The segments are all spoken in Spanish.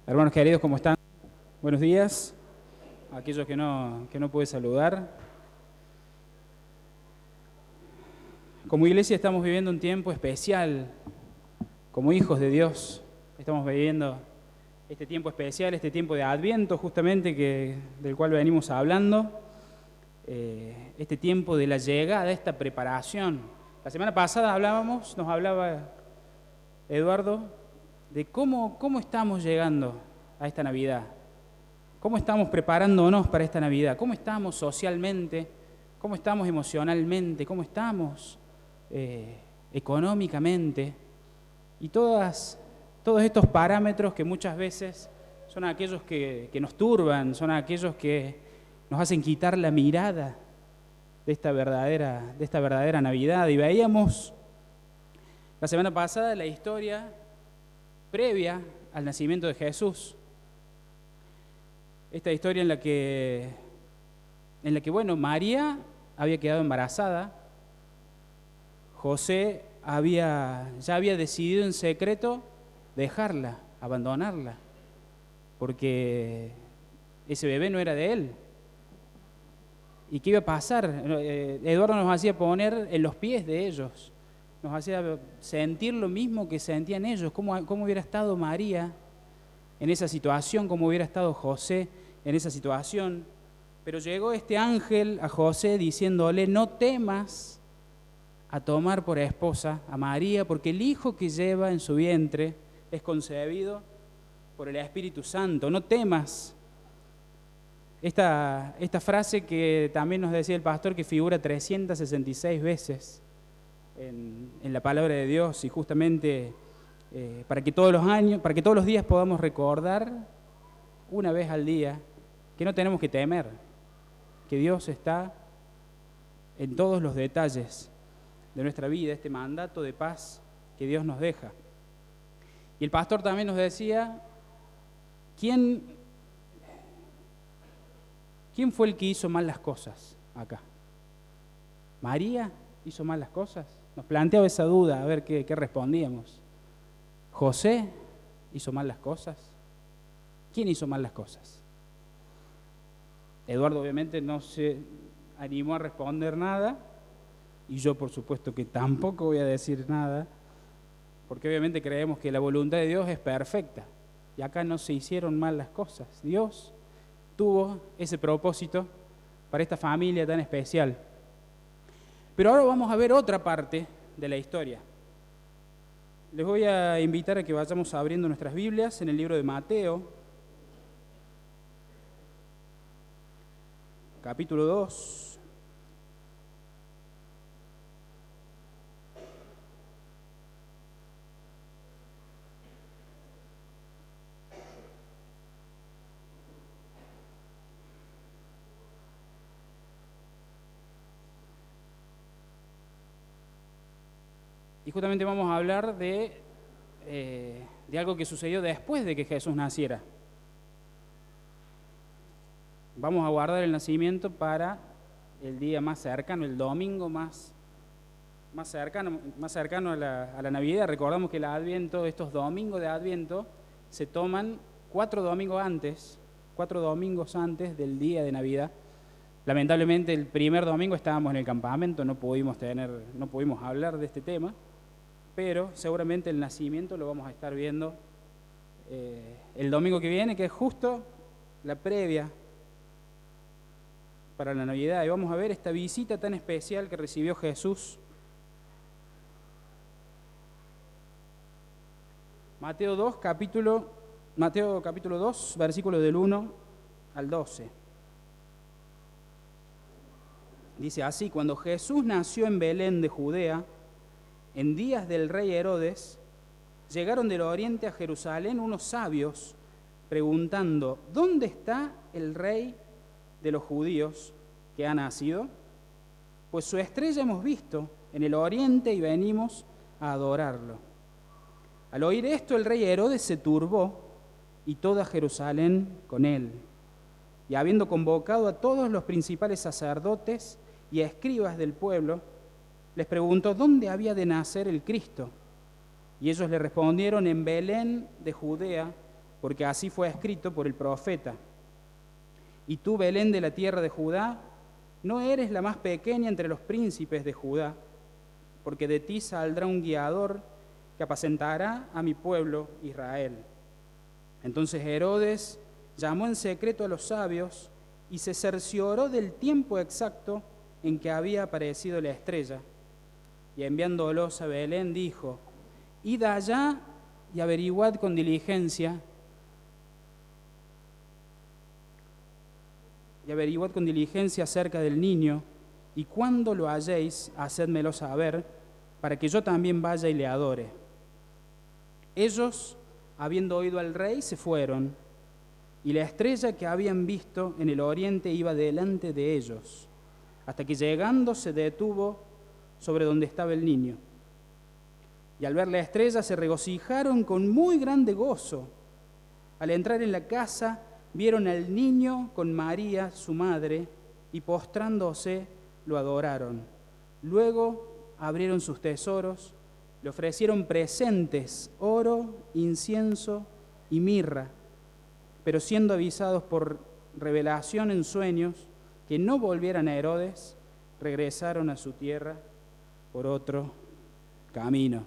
Hermanos queridos, ¿cómo están? Buenos días. Aquellos que no pude saludar. Como iglesia estamos viviendo un tiempo especial, como hijos de Dios. Estamos viviendo este tiempo especial, este tiempo de Adviento justamente del cual venimos hablando. Este tiempo de la llegada, esta preparación. La semana pasada nos hablaba Eduardo, de cómo estamos llegando a esta Navidad, cómo estamos preparándonos para esta Navidad, cómo estamos socialmente, cómo estamos emocionalmente, cómo estamos económicamente, y todos estos parámetros que muchas veces son aquellos que nos turban, son aquellos que nos hacen quitar la mirada de esta verdadera Navidad. Y veíamos la semana pasada la historia previa al nacimiento de Jesús. Esta historia en la que María había quedado embarazada. José ya había decidido en secreto dejarla, abandonarla, porque ese bebé no era de él. ¿Y qué iba a pasar? Eduardo nos hacía poner en los pies de ellos, nos hacía sentir lo mismo que sentían ellos, cómo hubiera estado María en esa situación, cómo hubiera estado José en esa situación. Pero llegó este ángel a José diciéndole: no temas a tomar por esposa a María, porque el hijo que lleva en su vientre es concebido por el Espíritu Santo. No temas. Esta frase que también nos decía el pastor, que figura 366 veces en la palabra de Dios, y justamente para que todos los días podamos recordar una vez al día que no tenemos que temer, que Dios está en todos los detalles de nuestra vida, este mandato de paz que Dios nos deja. Y el pastor también nos decía: ¿quién fue el que hizo mal las cosas acá? ¿María hizo mal las cosas? Nos planteaba esa duda, a ver qué respondíamos. ¿José hizo mal las cosas? ¿Quién hizo mal las cosas? Eduardo obviamente no se animó a responder nada, y yo por supuesto que tampoco voy a decir nada, porque obviamente creemos que la voluntad de Dios es perfecta, y acá no se hicieron mal las cosas. Dios tuvo ese propósito para esta familia tan especial. Pero ahora vamos a ver otra parte de la historia. Les voy a invitar a que vayamos abriendo nuestras Biblias en el libro de Mateo, capítulo 2. Y justamente vamos a hablar de algo que sucedió después de que Jesús naciera. Vamos a guardar el nacimiento para el día más cercano, el domingo más cercano a la Navidad. Recordamos que el Adviento, estos domingos de Adviento, se toman 4 domingos antes del día de Navidad. Lamentablemente el primer domingo estábamos en el campamento, no pudimos hablar de este tema, pero seguramente el nacimiento lo vamos a estar viendo el domingo que viene, que es justo la previa para la Navidad. Y vamos a ver esta visita tan especial que recibió Jesús. Mateo capítulo 2, versículos del 1 al 12. Dice así: cuando Jesús nació en Belén de Judea, en días del rey Herodes, llegaron del oriente a Jerusalén unos sabios preguntando: ¿dónde está el rey de los judíos que ha nacido? Pues su estrella hemos visto en el oriente y venimos a adorarlo. Al oír esto, el rey Herodes se turbó y toda Jerusalén con él. Y habiendo convocado a todos los principales sacerdotes y escribas del pueblo, les preguntó dónde había de nacer el Cristo. Y ellos le respondieron: en Belén de Judea, porque así fue escrito por el profeta. Y tú, Belén de la tierra de Judá, no eres la más pequeña entre los príncipes de Judá, porque de ti saldrá un guiador que apacentará a mi pueblo Israel. Entonces Herodes llamó en secreto a los sabios y se cercioró del tiempo exacto en que había aparecido la estrella. Y enviándolos a Belén dijo: id allá y averiguad con diligencia acerca del niño, y cuando lo halléis, hacédmelo saber, para que yo también vaya y le adore. Ellos, habiendo oído al rey, se fueron, y la estrella que habían visto en el oriente iba delante de ellos, hasta que llegando se detuvo sobre donde estaba el niño. Y al ver la estrella se regocijaron con muy grande gozo. Al entrar en la casa, vieron al niño con María, su madre, y postrándose lo adoraron. Luego abrieron sus tesoros, le ofrecieron presentes, oro, incienso y mirra, pero siendo avisados por revelación en sueños que no volvieran a Herodes, regresaron a su tierra por otro camino.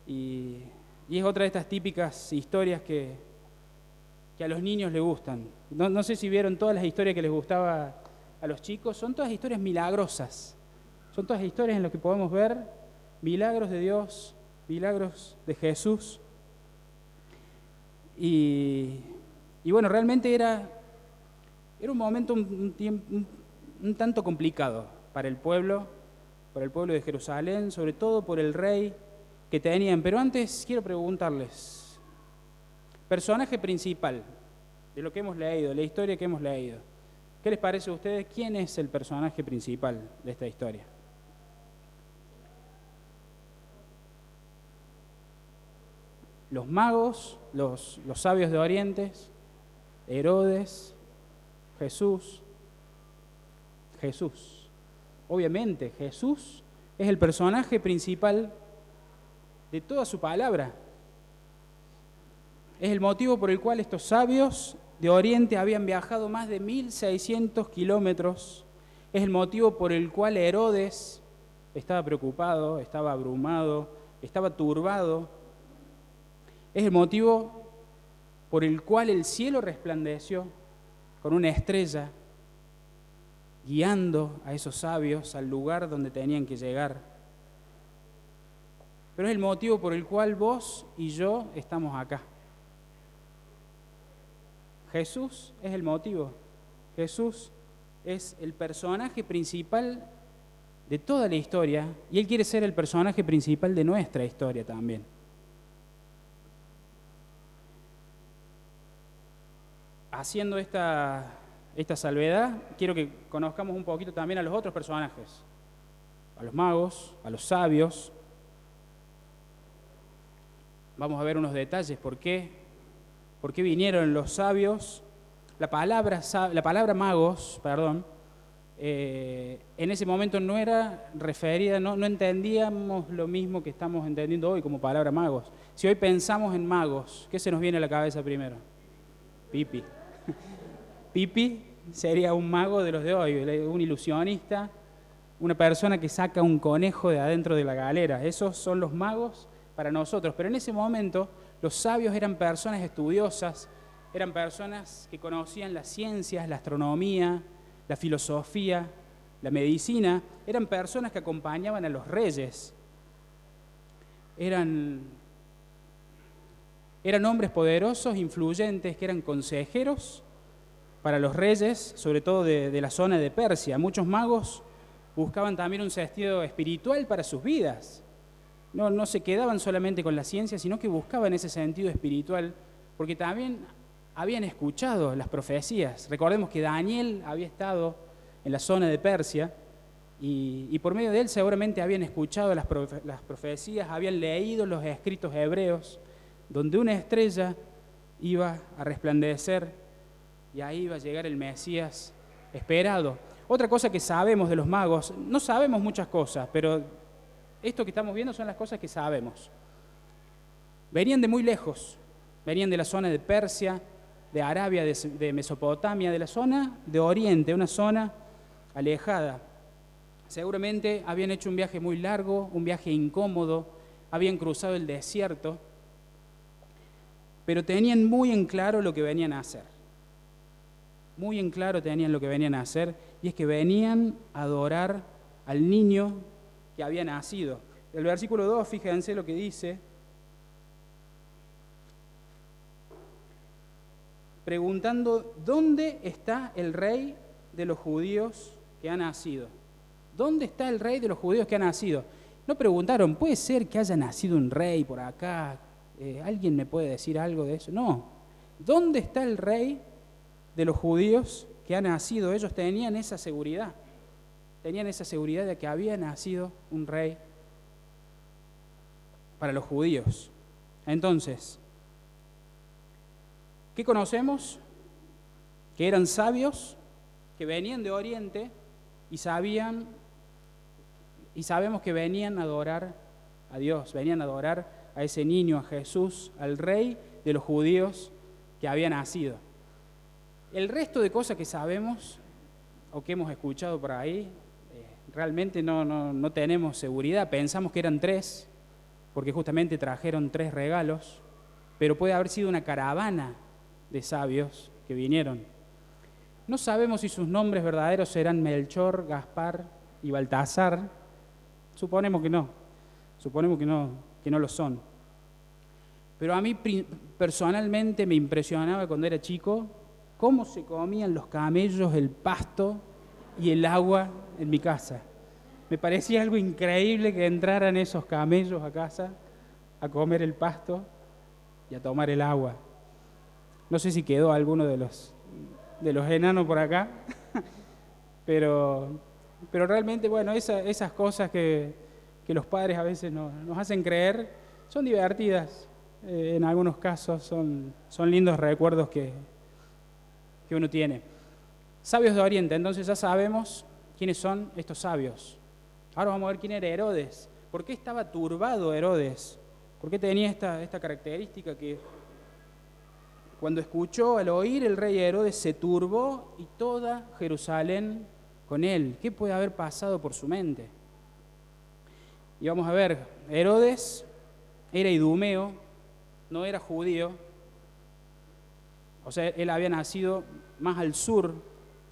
Y es otra de estas típicas historias que a los niños les gustan. No sé si vieron todas las historias que les gustaba a los chicos. Son todas historias milagrosas. Son todas historias en las que podemos ver milagros de Dios, milagros de Jesús. Y bueno, realmente era un momento un tanto complicado para el pueblo de Jerusalén, sobre todo por el rey que tenían. Pero antes quiero preguntarles: personaje principal de lo que hemos leído, la historia que hemos leído, ¿qué les parece a ustedes? ¿Quién es el personaje principal de esta historia? Los magos, los sabios de Oriente, Herodes, Jesús. Obviamente, Jesús es el personaje principal de toda su palabra. Es el motivo por el cual estos sabios de Oriente habían viajado más de 1.600 kilómetros. Es el motivo por el cual Herodes estaba preocupado, estaba abrumado, estaba turbado. Es el motivo por el cual el cielo resplandeció con una estrella, guiando a esos sabios al lugar donde tenían que llegar. Pero es el motivo por el cual vos y yo estamos acá. Jesús es el motivo. Jesús es el personaje principal de toda la historia, y Él quiere ser el personaje principal de nuestra historia también. Haciendo esta salvedad, quiero que conozcamos un poquito también a los otros personajes, a los magos, a los sabios. Vamos a ver unos detalles. ¿Por qué vinieron los sabios? La palabra magos, en ese momento no era referida, no entendíamos lo mismo que estamos entendiendo hoy como palabra magos. Si hoy pensamos en magos, ¿qué se nos viene a la cabeza primero? Pipi. Pipi sería un mago de los de hoy, un ilusionista, una persona que saca un conejo de adentro de la galera. Esos son los magos para nosotros. Pero en ese momento los sabios eran personas estudiosas, eran personas que conocían las ciencias, la astronomía, la filosofía, la medicina. Eran personas que acompañaban a los reyes. Eran hombres poderosos, influyentes, que eran consejeros para los reyes, sobre todo de la zona de Persia. Muchos magos buscaban también un sentido espiritual para sus vidas. No se quedaban solamente con la ciencia, sino que buscaban ese sentido espiritual, porque también habían escuchado las profecías. Recordemos que Daniel había estado en la zona de Persia, y por medio de él seguramente habían escuchado las profecías, habían leído los escritos hebreos, donde una estrella iba a resplandecer y ahí iba a llegar el Mesías esperado. Otra cosa que sabemos de los magos, no sabemos muchas cosas, pero esto que estamos viendo son las cosas que sabemos. Venían de muy lejos, Venían de la zona de Persia, de Arabia, de Mesopotamia, de la zona de Oriente, una zona alejada. Seguramente habían hecho un viaje muy largo, un viaje incómodo, habían cruzado el desierto, pero tenían muy en claro lo que venían a hacer. Muy en claro tenían lo que venían a hacer, y es que venían a adorar al niño que había nacido. El versículo 2, fíjense lo que dice: preguntando, ¿dónde está el rey de los judíos que ha nacido? ¿Dónde está el rey de los judíos que ha nacido? No preguntaron, ¿puede ser que haya nacido un rey por acá? ¿Alguien me puede decir algo de eso? No. ¿Dónde está el rey de los judíos que ha nacido? Ellos tenían esa seguridad. Tenían esa seguridad de que había nacido un rey para los judíos. Entonces, ¿qué conocemos? Que eran sabios, que venían de Oriente y sabemos que venían a adorar a Dios, venían a adorar a ese niño, a Jesús, al rey de los judíos que había nacido. El resto de cosas que sabemos o que hemos escuchado por ahí, realmente no tenemos seguridad. Pensamos que eran 3, porque justamente trajeron 3 regalos, pero puede haber sido una caravana de sabios que vinieron. No sabemos si sus nombres verdaderos serán Melchor, Gaspar y Baltasar. Suponemos que no lo son. Pero a mí personalmente me impresionaba cuando era chico cómo se comían los camellos el pasto y el agua en mi casa. Me parecía algo increíble que entraran esos camellos a casa a comer el pasto y a tomar el agua. No sé si quedó alguno de los enanos por acá, pero realmente, bueno, esas cosas que los padres a veces nos hacen creer son divertidas. En algunos casos son lindos recuerdos que uno tiene. Sabios de Oriente, entonces ya sabemos quiénes son estos sabios. Ahora vamos a ver quién era Herodes. ¿Por qué estaba turbado Herodes? ¿Por qué tenía esta característica que cuando escuchó, al oír el rey Herodes, se turbó y toda Jerusalén con él? ¿Qué puede haber pasado por su mente? Y vamos a ver, Herodes era idumeo, no era judío, o sea, él había nacido más al sur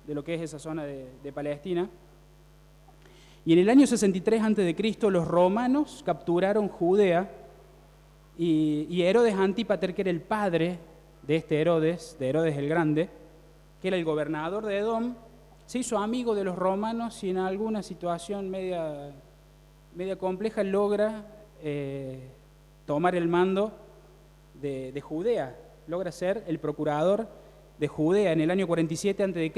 de lo que es esa zona de Palestina. Y en el año 63 a.C., los romanos capturaron Judea y Herodes Antípater, que era el padre de este Herodes, de Herodes el Grande, que era el gobernador de Edom, se hizo amigo de los romanos y en alguna situación media compleja logra tomar el mando de Judea, logra ser el procurador de Judea en el año 47 a.C.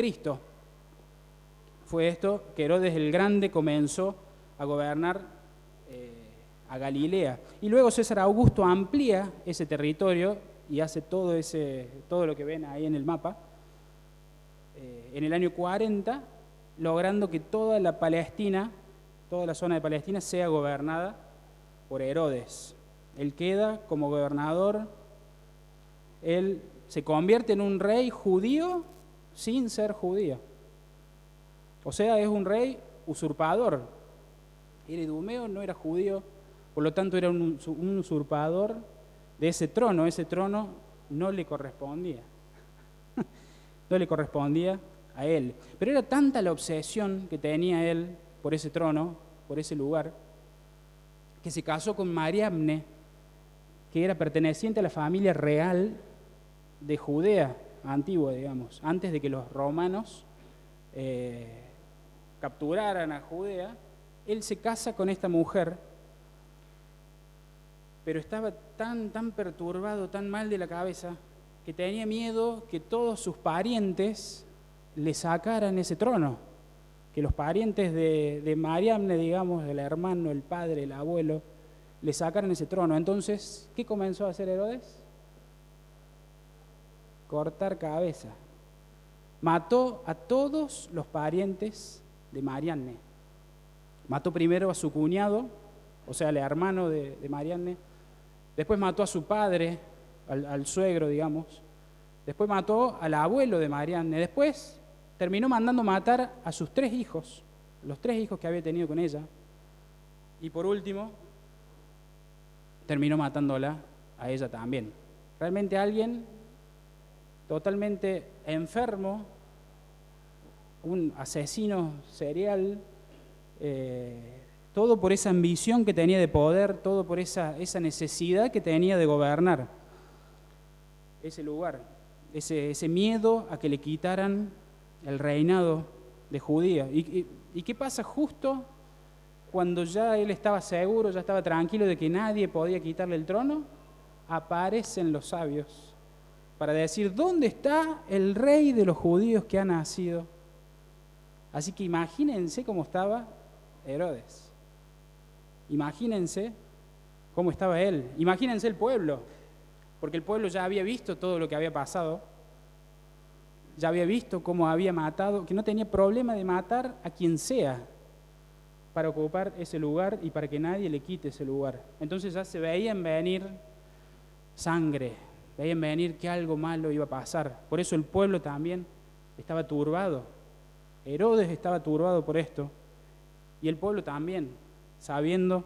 Fue esto que Herodes el Grande comenzó a gobernar a Galilea. Y luego César Augusto amplía ese territorio y hace todo lo que ven ahí en el mapa, en el año 40, logrando que toda la Palestina, toda la zona de Palestina sea gobernada por Herodes. Él queda como gobernador, él se convierte en un rey judío sin ser judío. O sea, es un rey usurpador. Era idumeo, no era judío, por lo tanto era un usurpador de ese trono. Ese trono no le correspondía. No le correspondía a él. Pero era tanta la obsesión que tenía él por ese trono, por ese lugar, que se casó con Mariamne, que era perteneciente a la familia real de Judea antigua, digamos, antes de que los romanos capturaran a Judea. Él se casa con esta mujer, pero estaba tan perturbado, tan mal de la cabeza, que tenía miedo que todos sus parientes le sacaran ese trono, que los parientes de Mariamne, digamos, el hermano, el padre, el abuelo, le sacaran ese trono. Entonces, ¿qué comenzó a hacer Herodes? Cortar cabeza. Mató a todos los parientes de Mariamne. Mató primero a su cuñado, o sea, el hermano de Mariamne. Después mató a su padre, al suegro, digamos. Después mató al abuelo de Marianne. Después terminó mandando matar a sus 3 hijos, los 3 hijos que había tenido con ella. Y por último, terminó matándola a ella también. Realmente alguien totalmente enfermo, un asesino serial, todo por esa ambición que tenía de poder, todo por esa necesidad que tenía de gobernar ese lugar, ese miedo a que le quitaran el reinado de Judía. ¿Y qué pasa justo cuando ya él estaba seguro, ya estaba tranquilo de que nadie podía quitarle el trono? Aparecen los sabios para decir, ¿dónde está el rey de los judíos que ha nacido? Así que imagínense cómo estaba Herodes. Imagínense cómo estaba él. Imagínense el pueblo, porque el pueblo ya había visto todo lo que había pasado. Ya había visto cómo había matado, que no tenía problema de matar a quien sea para ocupar ese lugar y para que nadie le quite ese lugar. Entonces ya se veían venir sangre, veían venir que algo malo iba a pasar. Por eso el pueblo también estaba turbado. Herodes estaba turbado por esto. Y el pueblo también, sabiendo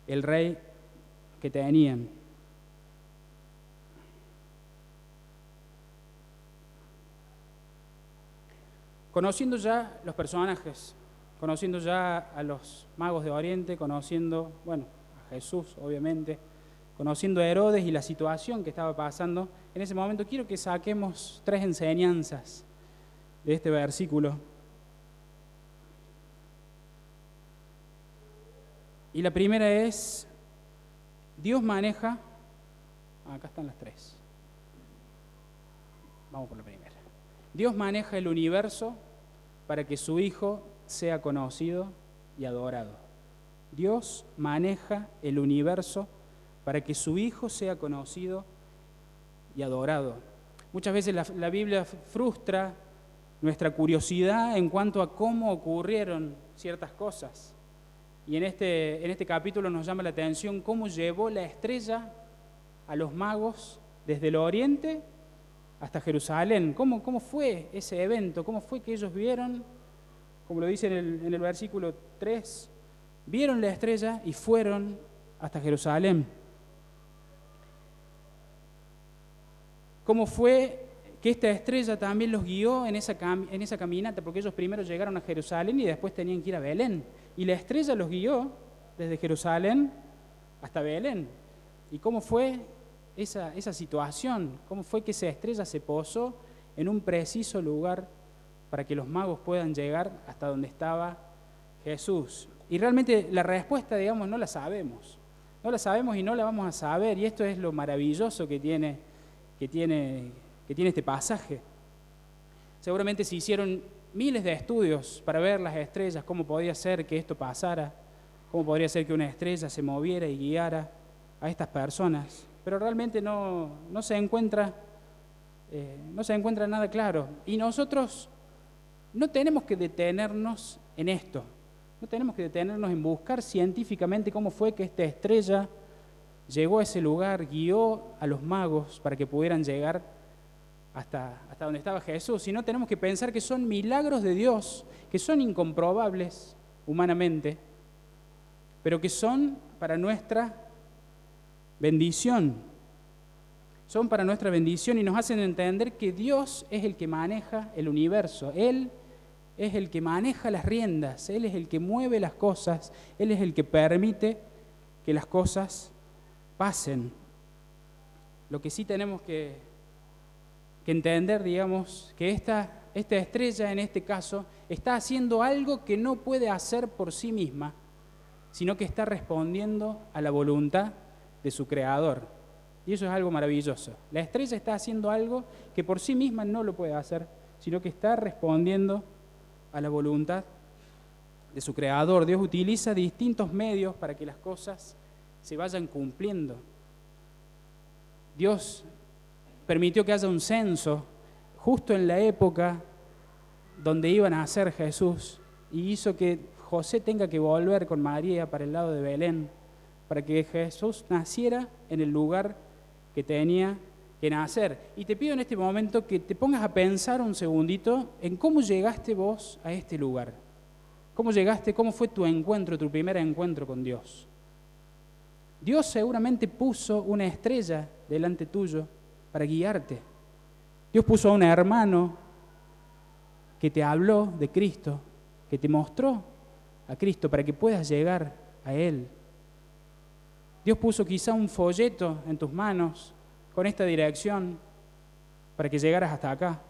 el rey que tenían. Conociendo ya los personajes, conociendo ya a los magos de Oriente, conociendo, a Jesús, obviamente, conociendo a Herodes y la situación que estaba pasando, en ese momento quiero que saquemos 3 enseñanzas de este versículo. Y la primera es, Dios maneja, acá están las 3. Vamos por la primera. Dios maneja el universo para que su Hijo sea conocido y adorado. Dios maneja el universo para que su Hijo sea conocido y adorado. Muchas veces la Biblia frustra nuestra curiosidad en cuanto a cómo ocurrieron ciertas cosas. Y en este capítulo nos llama la atención cómo llevó la estrella a los magos desde el oriente hasta Jerusalén. ¿Cómo fue ese evento? ¿Cómo fue que ellos vieron, como lo dice en el versículo 3, vieron la estrella y fueron hasta Jerusalén? ¿Cómo fue que esta estrella también los guió en esa caminata? Porque ellos primero llegaron a Jerusalén y después tenían que ir a Belén. Y la estrella los guió desde Jerusalén hasta Belén. ¿Y cómo fue esa situación? ¿Cómo fue que esa estrella se posó en un preciso lugar para que los magos puedan llegar hasta donde estaba Jesús? Y realmente la respuesta, digamos, no la sabemos. No la sabemos y no la vamos a saber. Y esto es lo maravilloso que tiene este pasaje. Seguramente se hicieron miles de estudios para ver las estrellas, cómo podía ser que esto pasara, cómo podría ser que una estrella se moviera y guiara a estas personas, pero realmente no se encuentra nada claro. Y nosotros no tenemos que detenernos en esto, no tenemos que detenernos en buscar científicamente cómo fue que esta estrella llegó a ese lugar, guió a los magos para que pudieran llegar hasta donde estaba Jesús, sino tenemos que pensar que son milagros de Dios, que son incomprobables humanamente, pero que son para nuestra bendición. Son para nuestra bendición y nos hacen entender que Dios es el que maneja el universo. Él es el que maneja las riendas, Él es el que mueve las cosas, Él es el que permite que las cosas pasen. Lo que sí tenemos que entender, digamos, que esta estrella en este caso está haciendo algo que no puede hacer por sí misma, sino que está respondiendo a la voluntad de su creador. Y eso es algo maravilloso. La estrella está haciendo algo que por sí misma no lo puede hacer, sino que está respondiendo a la voluntad de su creador. Dios utiliza distintos medios para que las cosas se vayan cumpliendo. Dios permitió que haya un censo justo en la época donde iba a nacer Jesús y hizo que José tenga que volver con María para el lado de Belén, para que Jesús naciera en el lugar que tenía que nacer. Y te pido en este momento que te pongas a pensar un segundito en cómo llegaste vos a este lugar. ¿Cómo llegaste? ¿Cómo fue tu encuentro, tu primer encuentro con Dios? Dios seguramente puso una estrella delante tuyo para guiarte. Dios puso a un hermano que te habló de Cristo, que te mostró a Cristo para que puedas llegar a Él. Dios puso quizá un folleto en tus manos con esta dirección para que llegaras hasta acá.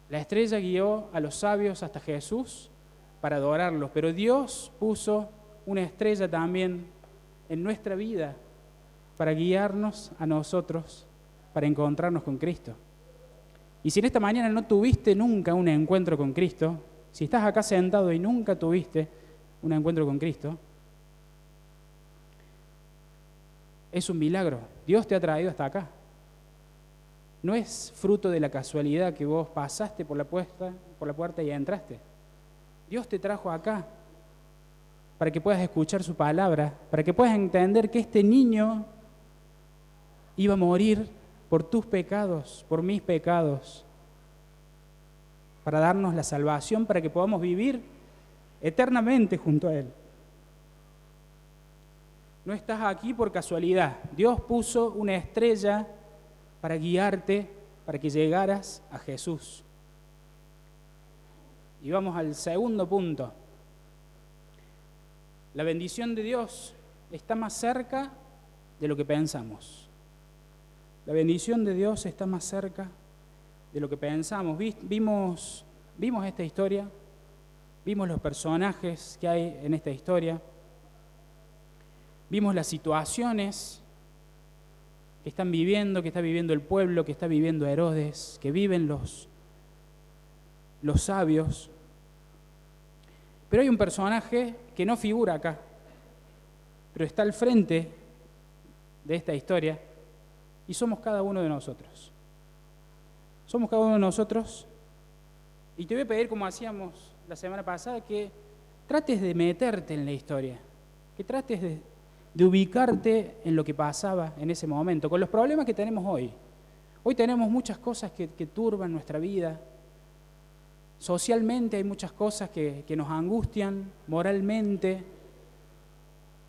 La estrella guió a los sabios hasta Jesús para adorarlos, pero Dios puso una estrella también en nuestra vida para guiarnos a nosotros, para encontrarnos con Cristo. Y si en esta mañana no tuviste nunca un encuentro con Cristo, si estás acá sentado y nunca tuviste un encuentro con Cristo, es un milagro. Dios te ha traído hasta acá. No es fruto de la casualidad que vos pasaste por la puerta y entraste. Dios te trajo acá para que puedas escuchar su palabra, para que puedas entender que este niño iba a morir por tus pecados, por mis pecados, para darnos la salvación, para que podamos vivir eternamente junto a Él. No estás aquí por casualidad. Dios puso una estrella para guiarte, para que llegaras a Jesús. Y vamos al segundo punto. La bendición de Dios está más cerca de lo que pensamos. La bendición de Dios está más cerca de lo que pensamos. Vimos esta historia, vimos los personajes que hay en esta historia, vimos las situaciones que están viviendo, que está viviendo el pueblo, que está viviendo Herodes, que viven los sabios. Pero hay un personaje que no figura acá, pero está al frente de esta historia, y somos cada uno de nosotros. Somos cada uno de nosotros, y te voy a pedir, como hacíamos la semana pasada, que trates de meterte en la historia, que trates de ubicarte en lo que pasaba en ese momento, con los problemas que tenemos hoy. Hoy tenemos muchas cosas que turban nuestra vida. Socialmente hay muchas cosas que nos angustian, moralmente.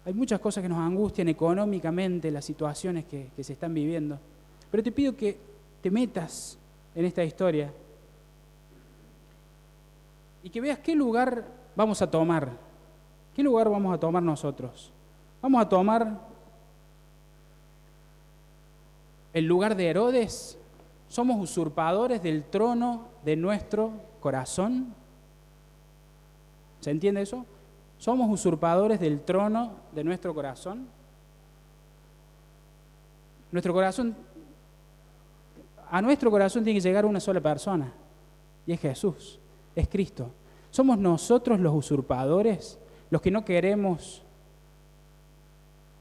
Hay muchas cosas que nos angustian económicamente, las situaciones que se están viviendo. Pero te pido que te metas en esta historia y que veas qué lugar vamos a tomar. ¿Qué lugar vamos a tomar nosotros? Vamos a tomar el lugar de Herodes. ¿Somos usurpadores del trono de nuestro corazón? ¿Se entiende eso? ¿Somos usurpadores del trono de nuestro corazón? A nuestro corazón tiene que llegar una sola persona, y es Jesús, es Cristo. ¿Somos nosotros los usurpadores, los que no queremos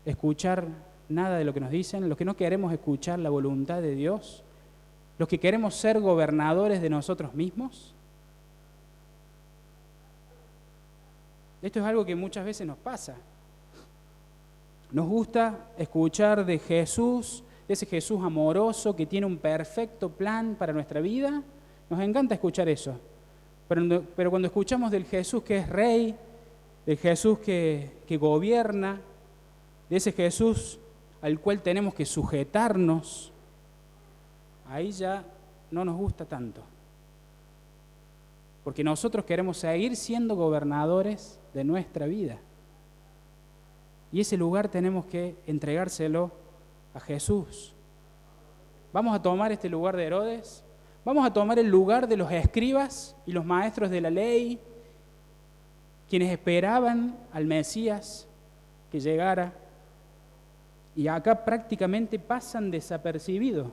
escuchar nada de lo que nos dicen, los que no queremos escuchar la voluntad de Dios, los que queremos ser gobernadores de nosotros mismos? Esto es algo que muchas veces nos pasa. Nos gusta escuchar de Jesús, de ese Jesús amoroso que tiene un perfecto plan para nuestra vida. Nos encanta escuchar eso. Pero cuando escuchamos del Jesús que es Rey, del Jesús que gobierna, de ese Jesús al cual tenemos que sujetarnos, ahí ya no nos gusta tanto. Porque nosotros queremos seguir siendo gobernadores de nuestra vida. Y ese lugar tenemos que entregárselo a Jesús. Vamos a tomar este lugar de Herodes, vamos a tomar el lugar de los escribas y los maestros de la ley, quienes esperaban al Mesías que llegara, y acá prácticamente pasan desapercibidos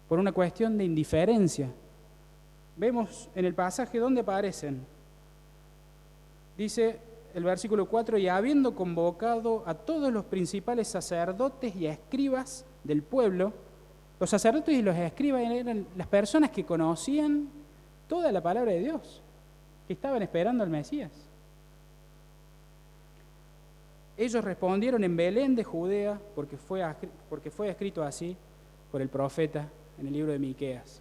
por una cuestión de indiferencia. Vemos en el pasaje dónde aparecen. Dice el versículo 4, y habiendo convocado a todos los principales sacerdotes y escribas del pueblo. Los sacerdotes y los escribas eran las personas que conocían toda la palabra de Dios. que estaban esperando al Mesías. Ellos respondieron en Belén de Judea, porque fue escrito así por el profeta en el libro de Miqueas.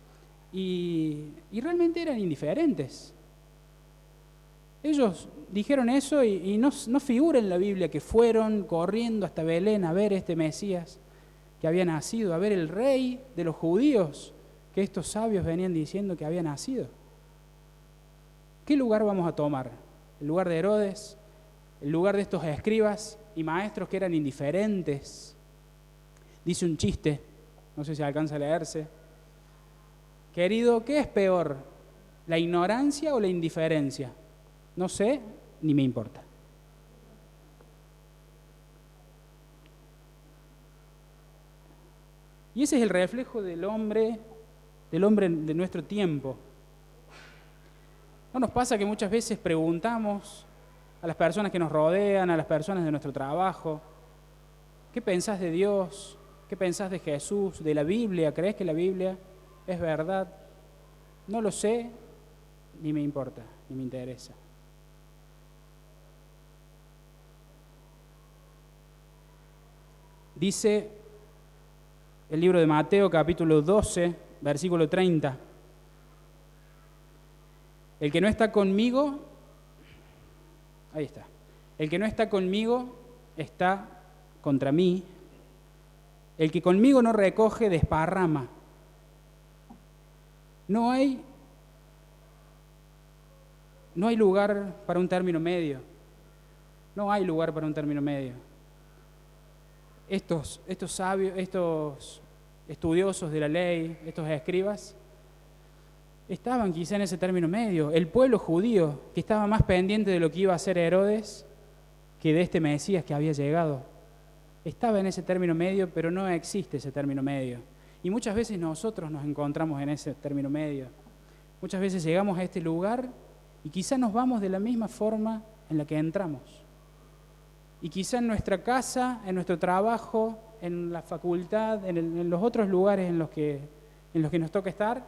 Y realmente eran indiferentes. Ellos dijeron eso y no figura en la Biblia que fueron corriendo hasta Belén a ver este Mesías que había nacido, a ver el rey de los judíos que estos sabios venían diciendo que había nacido. ¿Qué lugar vamos a tomar? ¿El lugar de Herodes? ¿El lugar de estos escribas y maestros que eran indiferentes? Dice un chiste, no sé si alcanza a leerse. Querido, ¿qué es peor? ¿La ignorancia o la indiferencia? No sé, ni me importa. Y ese es el reflejo del hombre de nuestro tiempo. ¿No nos pasa que muchas veces preguntamos a las personas que nos rodean, a las personas de nuestro trabajo, ¿qué pensás de Dios? ¿Qué pensás de Jesús? ¿De la Biblia? ¿Crees que la Biblia es verdad? No lo sé, ni me importa, ni me interesa. Dice el libro de Mateo, capítulo 12, versículo 30. El que no está conmigo, ahí está. El que no está conmigo está contra mí. El que conmigo no recoge, desparrama. No hay lugar para un término medio. No hay lugar para un término medio. Estos sabios, estos estudiosos de la ley, estos escribas, estaban quizá en ese término medio. El pueblo judío, que estaba más pendiente de lo que iba a hacer Herodes que de este Mesías que había llegado, estaba en ese término medio, pero no existe ese término medio. Y muchas veces nosotros nos encontramos en ese término medio. Muchas veces llegamos a este lugar y quizá nos vamos de la misma forma en la que entramos. Y quizá en nuestra casa, en nuestro trabajo, en la facultad, en los otros lugares en los que nos toca estar,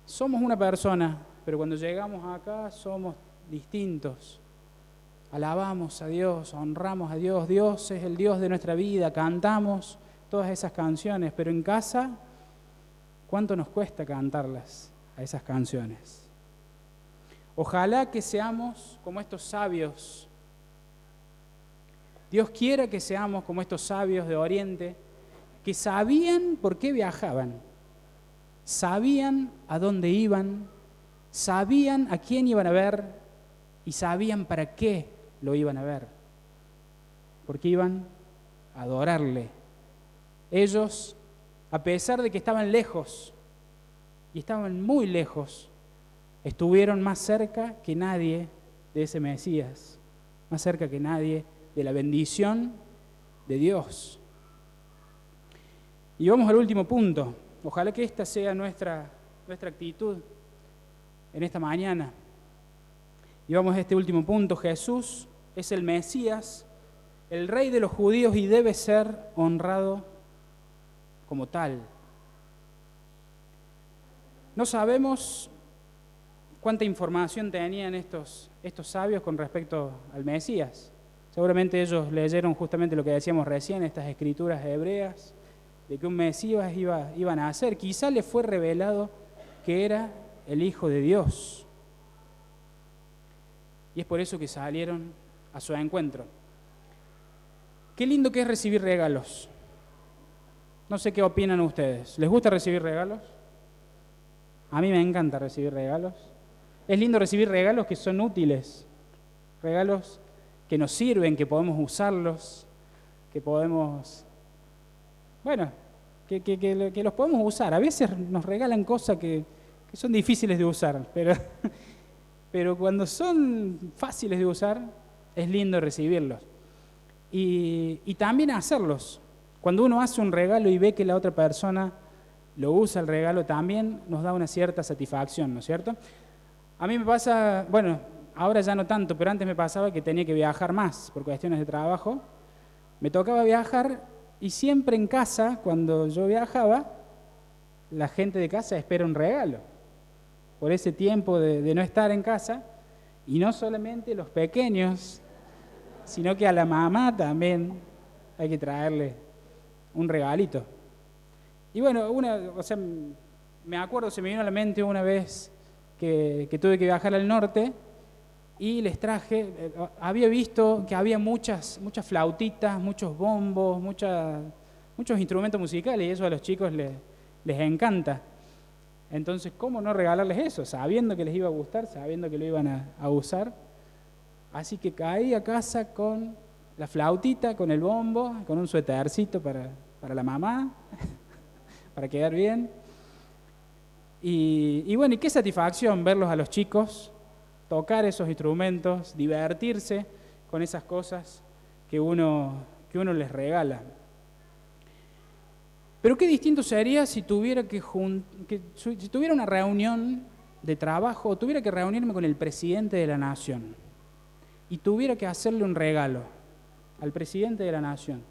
somos una persona, pero cuando llegamos acá somos distintos. Alabamos a Dios, honramos a Dios, Dios es el Dios de nuestra vida, cantamos todas esas canciones, pero en casa, ¿cuánto nos cuesta cantarlas a esas canciones? Ojalá que seamos como estos sabios. Dios quiera que seamos como estos sabios de Oriente, que sabían por qué viajaban, sabían a dónde iban, sabían a quién iban a ver y sabían para qué lo iban a ver, porque iban a adorarle. Ellos, a pesar de que estaban lejos, y estaban muy lejos, estuvieron más cerca que nadie de ese Mesías, más cerca que nadie de la bendición de Dios. Y vamos al último punto. Ojalá que esta sea nuestra actitud en esta mañana. Y vamos a este último punto. Jesús es el Mesías, el Rey de los judíos y debe ser honrado como tal. No sabemos cuánta información tenían estos sabios con respecto al Mesías. Seguramente ellos leyeron justamente lo que decíamos recién, estas escrituras hebreas, de que un Mesías iba a nacer. Quizá les fue revelado que era el Hijo de Dios. Y es por eso que salieron a su encuentro. Qué lindo que es recibir regalos. No sé qué opinan ustedes. ¿Les gusta recibir regalos? A mí me encanta recibir regalos. Es lindo recibir regalos que son útiles, regalos que nos sirven, que podemos usarlos, que podemos, bueno, que los podemos usar. A veces nos regalan cosas que son difíciles de usar, pero cuando son fáciles de usar, es lindo recibirlos. Y también hacerlos. Cuando uno hace un regalo y ve que la otra persona lo usa el regalo, también nos da una cierta satisfacción, ¿no es cierto? A mí me pasa, bueno, ahora ya no tanto, pero antes me pasaba que tenía que viajar más por cuestiones de trabajo. Me tocaba viajar y siempre en casa, cuando yo viajaba, la gente de casa espera un regalo. Por ese tiempo de no estar en casa, Y no solamente los pequeños, sino que a la mamá también hay que traerle un regalito. Y bueno, me acuerdo, se me vino a la mente una vez que tuve que viajar al norte y les traje, había visto que había muchas flautitas, muchos bombos, muchos instrumentos musicales, y eso a los chicos les encanta. Entonces, ¿cómo no regalarles eso? Sabiendo que les iba a gustar, sabiendo que lo iban a usar. Así que caí a casa con la flautita, con el bombo, con un suétercito para la mamá, para quedar bien. Y bueno, y qué satisfacción verlos a los chicos tocar esos instrumentos, divertirse con esas cosas que uno les regala. Pero qué distinto sería si tuviera si tuviera una reunión de trabajo, o tuviera que reunirme con el presidente de la nación y tuviera que hacerle un regalo al presidente de la nación.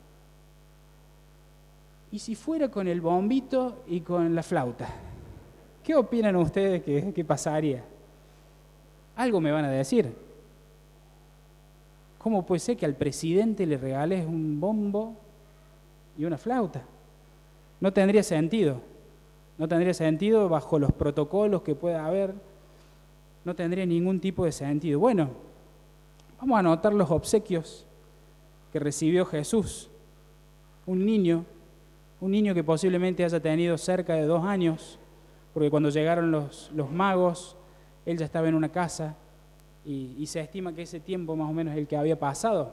Y si fuera con el bombito y con la flauta, ¿qué opinan ustedes que pasaría? Algo me van a decir. ¿Cómo puede ser que al presidente le regales un bombo y una flauta? No tendría sentido. No tendría sentido bajo los protocolos que pueda haber. No tendría ningún tipo de sentido. Bueno, vamos a anotar los obsequios que recibió Jesús. Un niño que posiblemente haya tenido cerca de 2 años, porque cuando llegaron los magos, él ya estaba en una casa y se estima que ese tiempo más o menos es el que había pasado.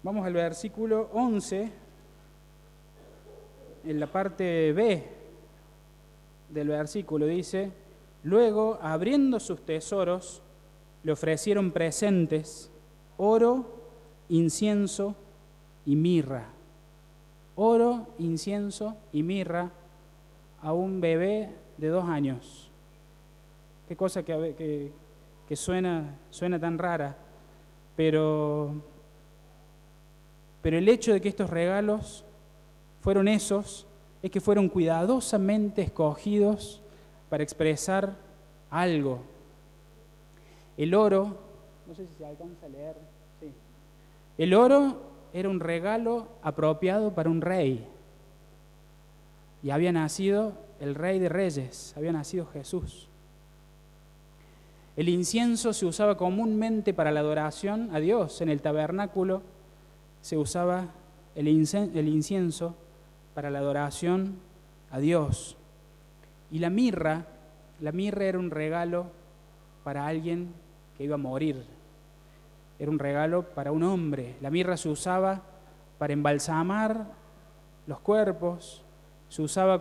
Vamos al versículo 11, en la parte B del versículo dice: luego, abriendo sus tesoros, le ofrecieron presentes, oro, incienso y mirra. Oro, incienso y mirra a un bebé de 2 años. Qué cosa que suena tan rara, pero el hecho de que estos regalos fueron esos, es que fueron cuidadosamente escogidos para expresar algo. El oro, no sé si se alcanza a leer, sí. El oro era un regalo apropiado para un rey. Y había nacido el Rey de Reyes, había nacido Jesús. El incienso se usaba comúnmente para la adoración a Dios. En el tabernáculo se usaba el incienso para la adoración a Dios. Y la mirra era un regalo para alguien que iba a morir. Era un regalo para un hombre. La mirra se usaba para embalsamar los cuerpos, se usaba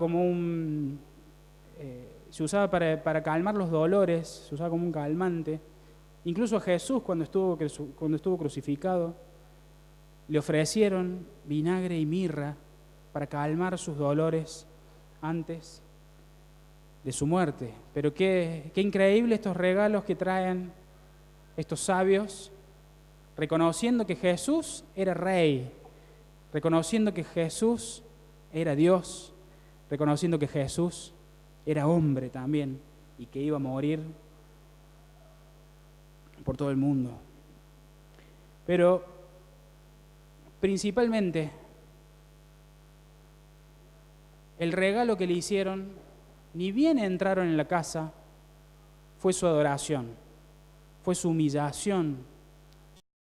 para calmar los dolores, se usaba como un calmante. Incluso a Jesús, cuando estuvo crucificado, le ofrecieron vinagre y mirra para calmar sus dolores antes de su muerte. Pero qué increíble estos regalos que traen estos sabios, reconociendo que Jesús era rey, reconociendo que Jesús era Dios, reconociendo que Jesús era hombre también y que iba a morir por todo el mundo. Pero principalmente el regalo que le hicieron, ni bien entraron en la casa, fue su adoración, fue su humillación